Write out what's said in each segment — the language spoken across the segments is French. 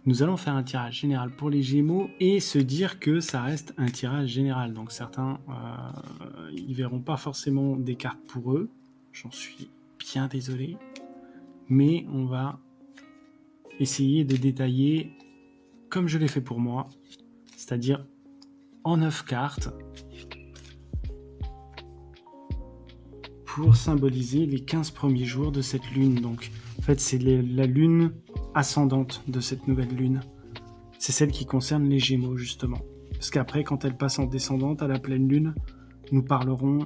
Nous allons faire un tirage général pour les Gémeaux et se dire que ça reste un tirage général. Donc certains, ils verront pas forcément des cartes pour eux. J'en suis bien désolé. Mais on va essayer de détailler comme je l'ai fait pour moi. C'est-à-dire en 9 cartes pour symboliser les 15 premiers jours de cette lune. Donc en fait c'est la lune ascendante de cette nouvelle lune. C'est celle qui concerne les Gémeaux, justement. Parce qu'après, quand elle passe en descendante à la pleine lune, nous parlerons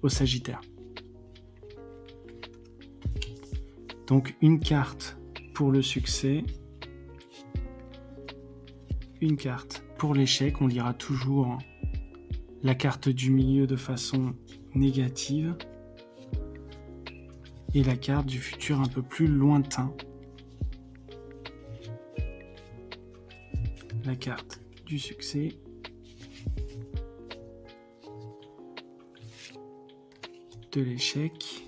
au Sagittaire. Donc, une carte pour le succès, une carte pour l'échec. On lira toujours la carte du milieu de façon négative et la carte du futur un peu plus lointain. La carte du succès, de l'échec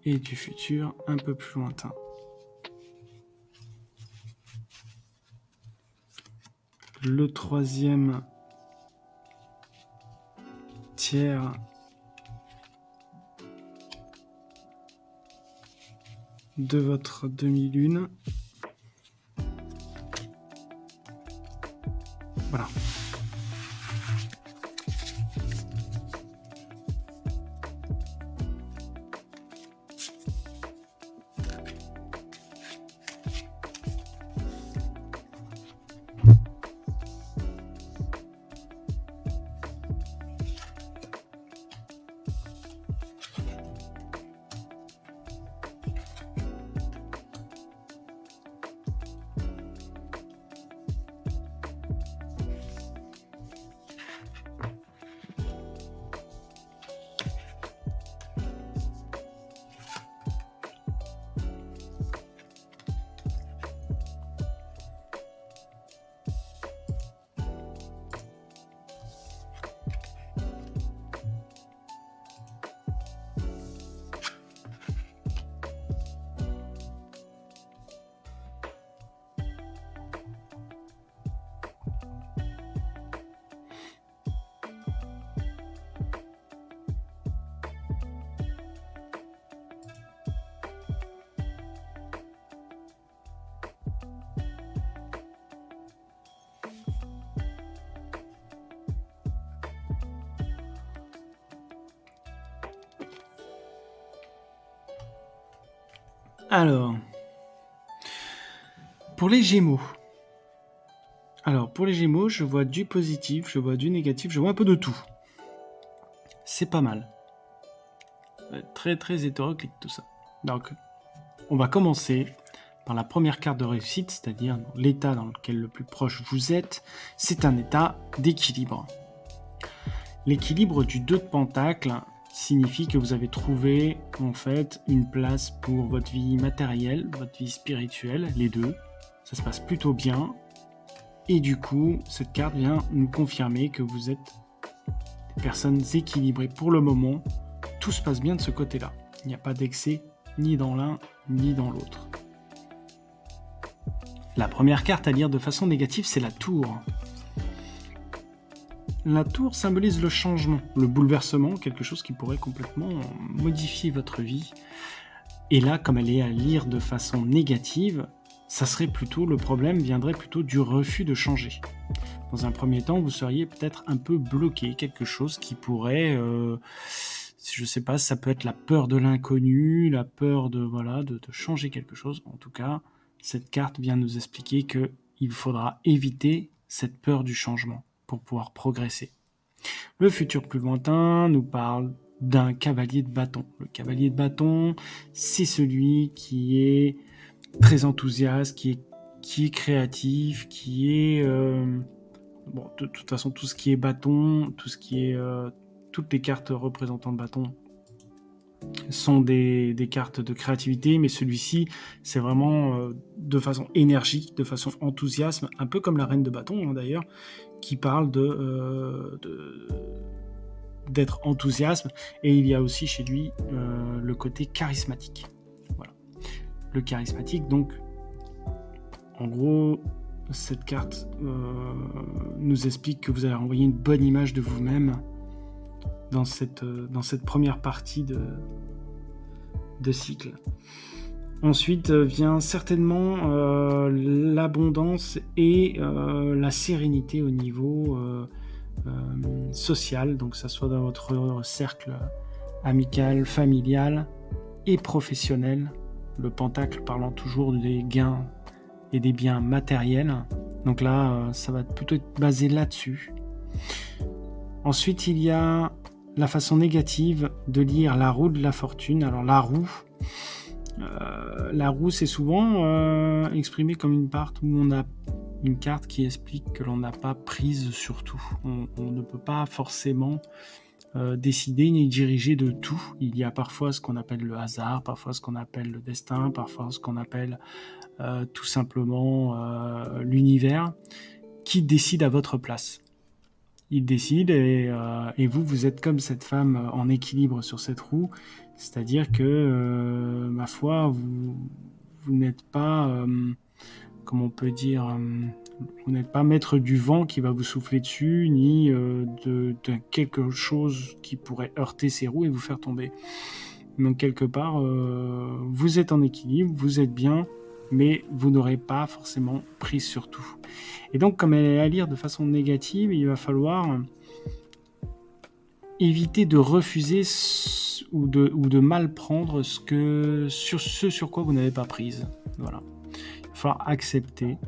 et du futur un peu plus lointain. Le troisième tiers de votre demi-lune. Voilà. Alors, pour les Gémeaux. Je vois du positif, je vois du négatif, je vois un peu de tout. C'est pas mal. Très très hétéroclite tout ça. Donc, on va commencer par la première carte de réussite, c'est-à-dire l'état dans lequel le plus proche vous êtes. C'est un état d'équilibre. L'équilibre du 2 de Pentacle signifie que vous avez trouvé en fait une place pour votre vie matérielle, votre vie spirituelle, les deux. Ça se passe plutôt bien. Et du coup, cette carte vient nous confirmer que vous êtes des personnes équilibrées pour le moment. Tout se passe bien de ce côté-là. Il n'y a pas d'excès ni dans l'un ni dans l'autre. La première carte à lire de façon négative, c'est la tour. La tour symbolise le changement, le bouleversement, quelque chose qui pourrait complètement modifier votre vie. Et là, comme elle est à lire de façon négative, ça serait plutôt, le problème viendrait plutôt du refus de changer. Dans un premier temps, vous seriez peut-être un peu bloqué, quelque chose qui pourrait, je sais pas, ça peut être la peur de l'inconnu, la peur de changer quelque chose. En tout cas, cette carte vient nous expliquer que il faudra éviter cette peur du changement pour pouvoir progresser. Le futur plus lointain nous parle d'un cavalier de bâton. Le cavalier de bâton, c'est celui qui est très enthousiaste, qui est créatif, qui est... de toute façon, tout ce qui est bâton, tout ce qui est... toutes les cartes représentant le bâton sont des cartes de créativité, mais celui-ci, c'est vraiment de façon énergique, de façon enthousiasme, un peu comme la reine de bâton d'ailleurs, qui parle d'être enthousiasme, et il y a aussi chez lui le côté charismatique. Voilà. Le charismatique, donc, en gros, cette carte nous explique que vous allez renvoyer une bonne image de vous-même dans cette première partie de cycle. Ensuite vient certainement l'abondance et la sérénité au niveau social, donc que ça soit dans votre cercle amical, familial et professionnel. Le pentacle parlant toujours des gains et des biens matériels. Donc là, ça va plutôt être basé là-dessus. Ensuite, il y a la façon négative de lire la roue de la fortune. Alors la roue, c'est souvent exprimé comme une carte où on a une carte qui explique que l'on n'a pas prise sur tout. On ne peut pas forcément décider ni diriger de tout. Il y a parfois ce qu'on appelle le hasard, parfois ce qu'on appelle le destin, parfois ce qu'on appelle tout simplement l'univers qui décide à votre place. Il décide et vous êtes comme cette femme en équilibre sur cette roue, c'est-à-dire que, ma foi, vous n'êtes pas, comment on peut dire, vous n'êtes pas maître du vent qui va vous souffler dessus, ni de quelque chose qui pourrait heurter ces roues et vous faire tomber. Donc quelque part, vous êtes en équilibre, vous êtes bien, mais vous n'aurez pas forcément prise sur tout. Et donc, comme elle est à lire de façon négative, il va falloir éviter de refuser ou de mal prendre ce sur quoi vous n'avez pas prise. Voilà. Il va falloir accepter.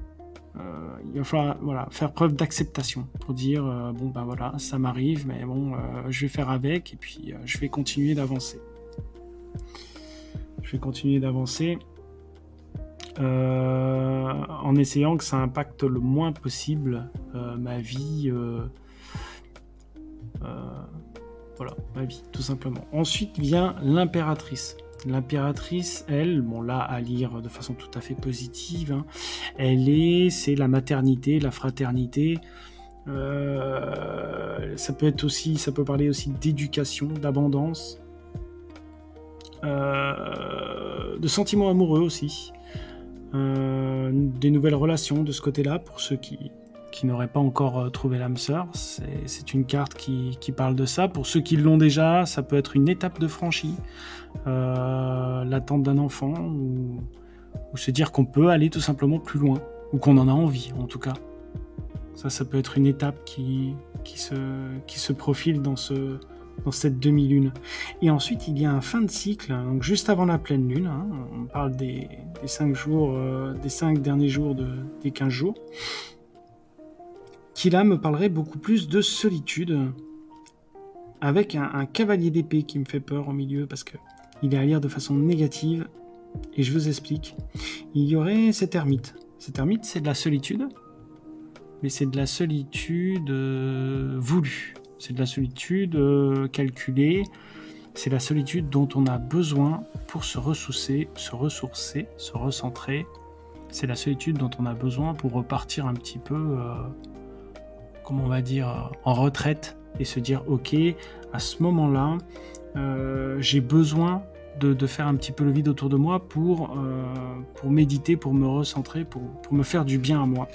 Il va falloir faire preuve d'acceptation pour dire bon ben voilà, ça m'arrive, mais bon, je vais faire avec et puis je vais continuer d'avancer. En essayant que ça impacte le moins possible ma vie, ma vie, tout simplement. Ensuite vient l'impératrice. L'impératrice, elle, bon là à lire de façon tout à fait positive, hein, c'est la maternité, la fraternité. Ça peut parler aussi d'éducation, d'abondance, de sentiments amoureux aussi. Des nouvelles relations de ce côté-là pour ceux qui n'auraient pas encore trouvé l'âme sœur. C'est une carte qui parle de ça. Pour ceux qui l'ont déjà, ça peut être une étape de franchie, l'attente d'un enfant ou se dire qu'on peut aller tout simplement plus loin ou qu'on en a envie en tout cas. Ça peut être une étape qui se profile dans cette demi-lune. Et ensuite, il y a un fin de cycle, donc juste avant la pleine lune, hein, on parle des 5 jours, des 5 derniers jours des 15 jours, qui là me parlerait beaucoup plus de solitude, avec un cavalier d'épée qui me fait peur au milieu, parce qu'il est à lire de façon négative, et je vous explique. Il y aurait cet ermite. Cet ermite, c'est de la solitude, mais c'est de la solitude voulue. C'est de la solitude calculée, c'est la solitude dont on a besoin pour se ressourcer, se recentrer. C'est la solitude dont on a besoin pour repartir un petit peu, comment on va dire, en retraite et se dire ok, à ce moment-là, j'ai besoin de faire un petit peu le vide autour de moi pour méditer, pour me recentrer, pour me faire du bien à moi.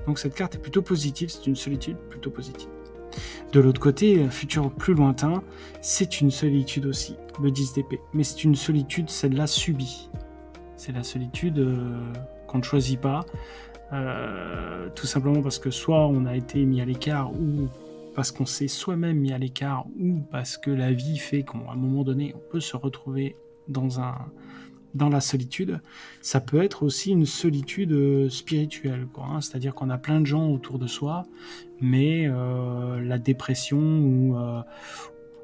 Donc cette carte est plutôt positive, c'est une solitude plutôt positive. De l'autre côté, un futur plus lointain, c'est une solitude aussi, le 10 d'épée. Mais c'est une solitude, celle-là subie. C'est la solitude qu'on ne choisit pas, tout simplement parce que soit on a été mis à l'écart, ou parce qu'on s'est soi-même mis à l'écart, ou parce que la vie fait qu'à un moment donné, on peut se retrouver dans la solitude. Ça peut être aussi une solitude spirituelle, quoi, hein. C'est-à-dire qu'on a plein de gens autour de soi, mais la dépression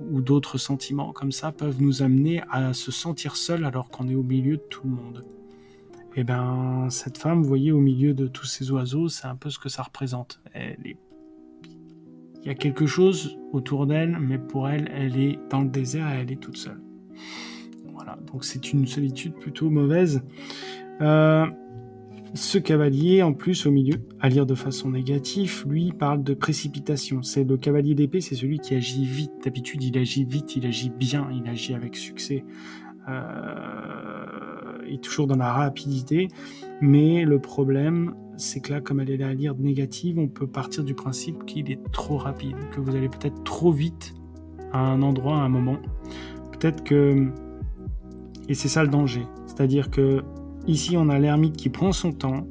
ou d'autres sentiments comme ça peuvent nous amener à se sentir seul alors qu'on est au milieu de tout le monde. Et bien, cette femme, vous voyez, au milieu de tous ces oiseaux, c'est un peu ce que ça représente. Il y a quelque chose autour d'elle, mais pour elle, elle est dans le désert et elle est toute seule. Voilà, donc c'est une solitude plutôt mauvaise. Ce cavalier, en plus, au milieu, à lire de façon négative, lui parle de précipitation. C'est le cavalier d'épée, c'est celui qui agit vite. D'habitude, il agit vite, il agit bien, il agit avec succès. est toujours dans la rapidité, mais le problème, c'est que là, comme elle est à lire négative, on peut partir du principe qu'il est trop rapide, que vous allez peut-être trop vite à un endroit, à un moment. Peut-être que... Et c'est ça le danger. C'est-à-dire que ici, on a l'ermite qui prend son temps,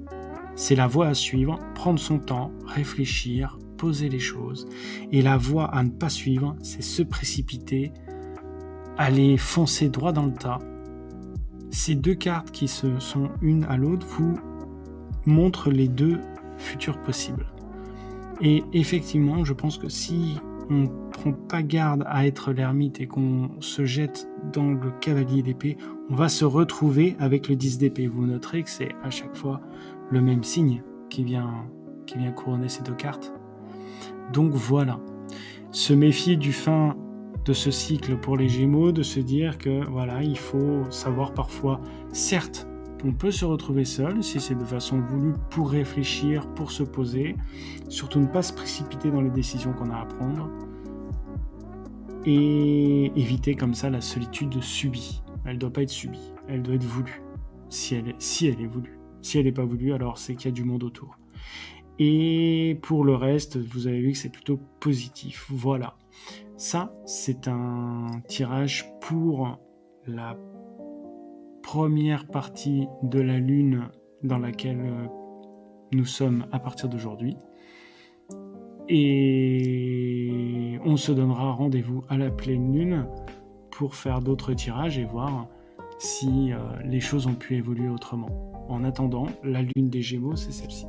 c'est la voie à suivre, prendre son temps, réfléchir, poser les choses. Et la voie à ne pas suivre, c'est se précipiter, aller foncer droit dans le tas. Ces deux cartes qui se sont une à l'autre vous montrent les deux futurs possibles. Et effectivement, je pense que si on ne prend pas garde à être l'ermite et qu'on se jette dans le cavalier d'épée, on va se retrouver avec le 10 d'épée. Vous noterez que c'est à chaque fois le même signe qui vient couronner ces deux cartes. Donc voilà, se méfier du fin de ce cycle pour les Gémeaux, de se dire que voilà, il faut savoir parfois, certes, on peut se retrouver seul si c'est de façon voulue pour réfléchir, pour se poser, surtout ne pas se précipiter dans les décisions qu'on a à prendre et éviter comme ça la solitude subie. Elle ne doit pas être subie, elle doit être voulue, si elle est voulue. Si elle n'est pas voulue, alors c'est qu'il y a du monde autour. Et pour le reste, vous avez vu que c'est plutôt positif. Voilà. Ça, c'est un tirage pour la première partie de la lune dans laquelle nous sommes à partir d'aujourd'hui. Et on se donnera rendez-vous à la pleine lune pour faire d'autres tirages et voir si les choses ont pu évoluer autrement. En attendant, la lune des Gémeaux, c'est celle-ci.